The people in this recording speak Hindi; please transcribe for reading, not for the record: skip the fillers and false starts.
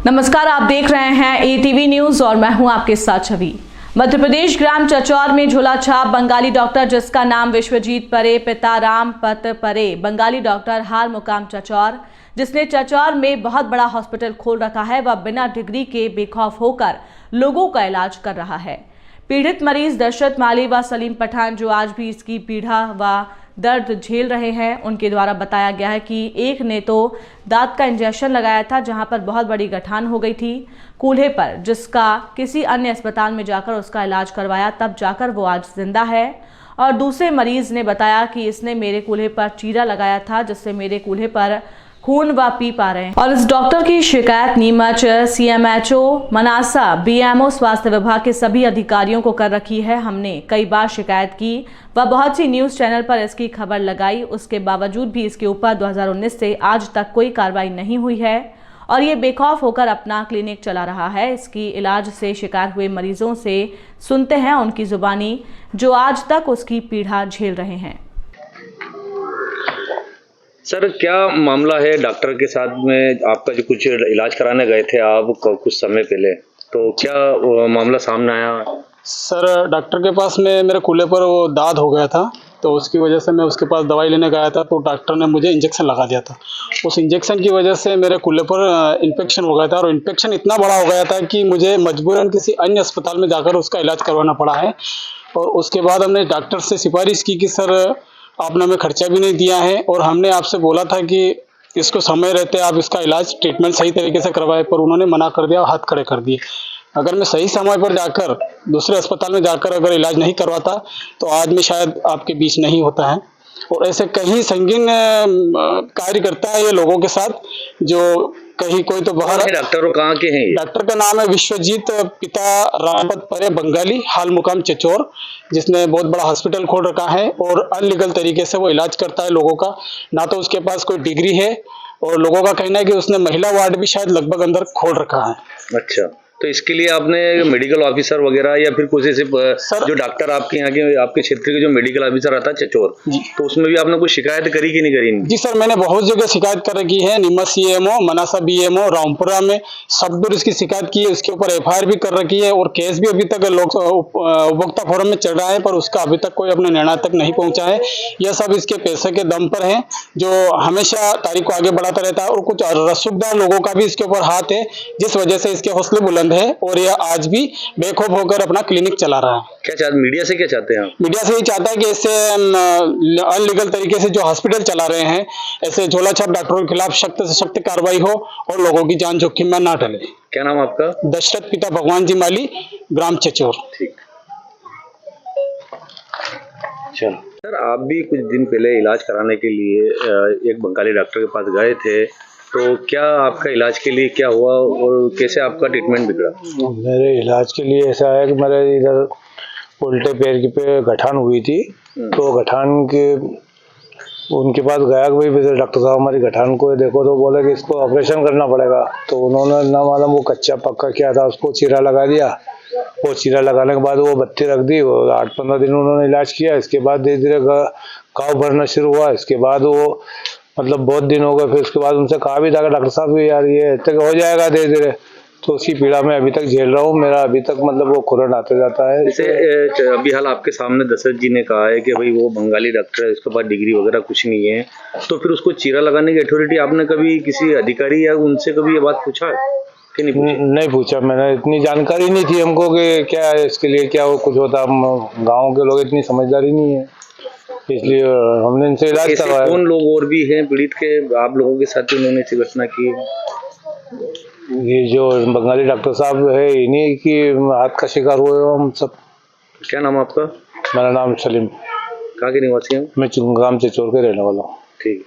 नमस्कार, आप देख रहे हैं ATV न्यूज और मैं हूं आपके साथ छवि। मध्य प्रदेश ग्राम चचौर में झोला छाप बंगाली डॉक्टर जिसका नाम विश्वजीत परे पिता रामपत परे बंगाली डॉक्टर हाल मुकाम चचौर जिसने चचौर में बहुत बड़ा हॉस्पिटल खोल रखा है, वह बिना डिग्री के बेखौफ होकर लोगों का इलाज कर रहा है। पीड़ित मरीज दशरथ माली व सलीम पठान जो आज भी इसकी पीड़ा व दर्द झेल रहे हैं, उनके द्वारा बताया गया है कि एक ने तो दांत का इंजेक्शन लगाया था जहां पर बहुत बड़ी गठान हो गई थी कूल्हे पर, जिसका किसी अन्य अस्पताल में जाकर उसका इलाज करवाया, तब जाकर वो आज जिंदा है। और दूसरे मरीज ने बताया कि इसने मेरे कूल्हे पर चीरा लगाया था जिससे मेरे कूल्हे पर खून व पी पा रहे हैं। और इस डॉक्टर की शिकायत नीमच CMHO, मनासा, BMO स्वास्थ्य विभाग के सभी अधिकारियों को कर रखी है। हमने कई बार शिकायत की व बहुत सी न्यूज चैनल पर इसकी खबर लगाई, उसके बावजूद भी इसके ऊपर 2019 से आज तक कोई कार्रवाई नहीं हुई है और ये बेखौफ होकर अपना क्लिनिक चला रहा है। इसकी इलाज से शिकायत हुए मरीजों से सुनते हैं उनकी जुबानी, जो आज तक उसकी पीड़ा झेल रहे हैं। सर, क्या मामला है डॉक्टर के साथ में? आपका जो कुछ इलाज कराने गए थे आप कुछ समय पहले, तो क्या मामला सामने आया? सर, डॉक्टर के पास में मेरे कूल्हे पर वो दाद हो गया था, तो उसकी वजह से मैं उसके पास दवाई लेने गया था, तो डॉक्टर ने मुझे इंजेक्शन लगा दिया था। उस इंजेक्शन की वजह से मेरे कूल्हे पर इन्फेक्शन हो गया था और इन्फेक्शन इतना बड़ा हो गया था कि मुझे मजबूरन किसी अन्य अस्पताल में जाकर उसका इलाज करवाना पड़ा है। और उसके बाद हमने डॉक्टर से सिफारिश की कि सर, आपने हमें खर्चा भी नहीं दिया है और हमने आपसे बोला था कि इसको समय रहते आप इसका इलाज ट्रीटमेंट सही तरीके से करवाए, पर उन्होंने मना कर दिया, हाथ खड़े कर दिए। अगर मैं सही समय पर जाकर दूसरे अस्पताल में जाकर अगर इलाज नहीं करवाता तो आज मैं शायद आपके बीच नहीं होता है। और ऐसे कहीं संगीन कार्य करता है ये लोगों के साथ, जो कहीं कोई तो बाहर। डॉक्टर कहाँ के हैं? डॉक्टर का नाम है विश्वजीत पिता रामपत परे बंगाली हाल मुकाम चचौर, जिसने बहुत बड़ा हॉस्पिटल खोल रखा है और अनलीगल तरीके से वो इलाज करता है लोगों का। ना तो उसके पास कोई डिग्री है और लोगों का कहना है कि उसने महिला वार्ड भी शायद लगभग अंदर खोल रखा है। अच्छा, तो इसके लिए आपने मेडिकल ऑफिसर वगैरह या फिर कुछ ऐसे जो डॉक्टर आपके यहाँ के आपके क्षेत्र के जो मेडिकल ऑफिसर आता है चचौर, तो उसमें भी आपने कुछ शिकायत करी कि नहीं करी? जी सर, मैंने बहुत जगह शिकायत कर रखी है। नीमच CMO, मनासा BMO, रामपुरा में सब दूर इसकी शिकायत की है। उसके ऊपर FIR भी कर रखी है और केस भी अभी तक उपभोक्ता फोरम में चल रहा है, पर उसका अभी तक कोई अपने निर्णय तक नहीं पहुंचा है। यह सब इसके पैसे के दम पर है, जो हमेशा तारीख को आगे बढ़ाता रहता है और कुछ रसूखदार लोगों का भी इसके ऊपर हाथ है, जिस वजह से इसके हौसले बुलंद है और यह आज भी बेखौफ होकर अपना क्लिनिक चला रहा है। क्या चाहते मीडिया से? क्या चाहते हैं? मीडिया से ये चाहता है कि ऐसे अनलीगल तरीके से जो हॉस्पिटल चला रहे हैं, ऐसे झोला छाप डॉक्टरों के खिलाफ सख्त से सख्त कार्रवाई हो और लोगों की जान जोखिम में ना टले। क्या नाम आपका? दशरथ पिता भगवान जी माली, ग्राम चचौर। ठीक। चलो सर, आप भी कुछ दिन पहले इलाज कराने के लिए एक बंगाली डॉक्टर के पास गए थे, तो क्या आपका इलाज के लिए क्या हुआ और कैसे आपका ट्रीटमेंट बिगड़ा? मेरे इलाज के लिए ऐसा है कि मेरे इधर उल्टे पैर की पे गठान हुई थी, तो गठान के उनके पास गया कि भाई डॉक्टर साहब हमारी गठान को देखो, तो बोले कि इसको ऑपरेशन करना पड़ेगा। तो उन्होंने ना मालूम वो कच्चा पक्का क्या था, उसको चीरा लगा दिया। वो चीरा लगाने के बाद वो बत्ती रख दी। 8-15 दिन उन्होंने इलाज किया। इसके बाद धीरे धीरे घाव भरना शुरू हुआ। इसके बाद वो मतलब बहुत दिन हो गए। फिर उसके बाद उनसे कहा भी था कि डॉक्टर साहब यार ये तक हो जाएगा धीरे धीरे, तो उसकी पीड़ा मैं अभी तक झेल रहा हूँ। मेरा अभी तक मतलब वो खुरन आते जाता है। जैसे अभी हाल आपके सामने दशरथ जी ने कहा है कि भाई वो बंगाली डॉक्टर है, उसके पास डिग्री वगैरह कुछ नहीं है, तो फिर उसको चीरा लगाने की अथॉरिटी आपने कभी किसी अधिकारी या उनसे कभी ये बात पूछा कि नहीं पूछा मैंने। इतनी जानकारी नहीं थी हमको कि क्या इसके लिए क्या वो कुछ होता। हम गाँव के लोग इतनी समझदारी नहीं है, इसलिए हमने इनसे इलाज करवाया। कौन लोग और भी हैं पीड़ित के आप लोगों के साथ उन्होंने ऐसी घटना की? ये जो बंगाली डॉक्टर साहब है, इन्हीं की हाथ का शिकार हुए हम सब। क्या नाम आपका? मेरा नाम सलीम। कहाँ के निवासी हैं? मैं ग्राम चचौर के रहने वाला हूँ। ठीक।